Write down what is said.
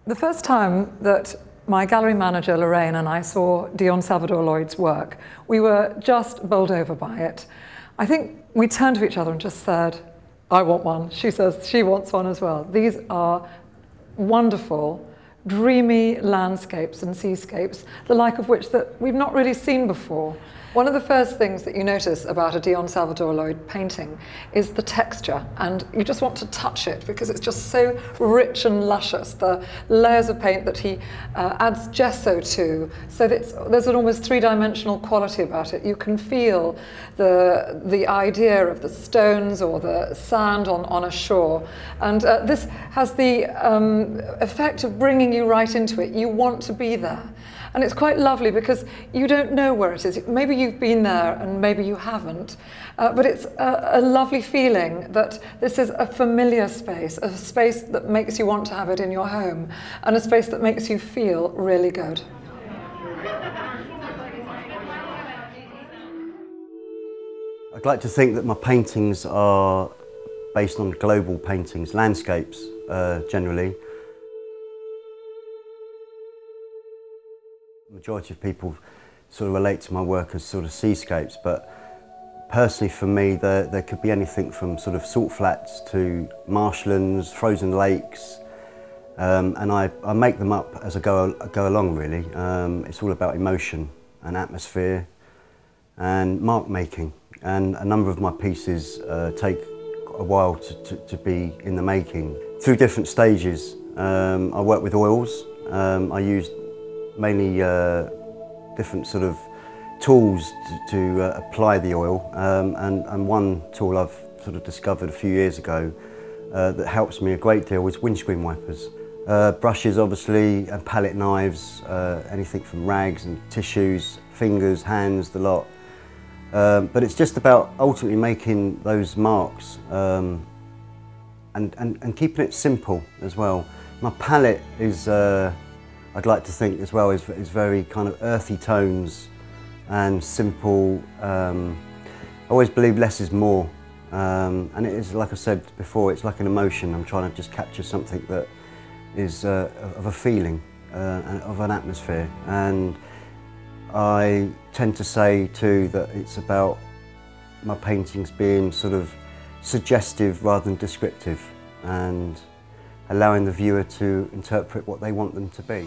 The first time that my gallery manager Lorraine and I saw Dion Salvador Lloyd's work, we were just bowled over by it. I think we turned to each other and just said, "I want one." She says she wants one as well. These are wonderful, dreamy landscapes and seascapes, the like of which that we've not really seen before. One of the first things that you notice about a Dion Salvador Lloyd painting is the texture, and you just want to touch it because it's just so rich and luscious, the layers of paint that he adds gesso to, so that there's an almost three-dimensional quality about it. You can feel the idea of the stones or the sand on a shore, and this has the effect of bringing you right into it. You want to be there. And it's quite lovely because you don't know where it is. Maybe you've been there and maybe you haven't. But it's a lovely feeling that this is a familiar space, a space that makes you want to have it in your home, and a space that makes you feel really good. I'd like to think that my paintings are based on global paintings, landscapes generally. The majority of people sort of relate to my work as sort of seascapes, but personally for me there could be anything from sort of salt flats to marshlands, frozen lakes, and I make them up as I go along really. It's all about emotion and atmosphere and mark making, and a number of my pieces take a while to be in the making. Through different stages, I work with oils. I use mainly different sort of tools to apply the oil, and one tool I've sort of discovered a few years ago that helps me a great deal is windscreen wipers. Brushes obviously, and palette knives, anything from rags and tissues, fingers, hands, the lot. But it's just about ultimately making those marks and keeping it simple as well. My palette is I'd like to think as well is very kind of earthy tones and simple. I always believe less is more, and it is, like I said before, it's like an emotion. I'm trying to just capture something that is of a feeling, of an atmosphere, and I tend to say too that it's about my paintings being sort of suggestive rather than descriptive, and allowing the viewer to interpret what they want them to be.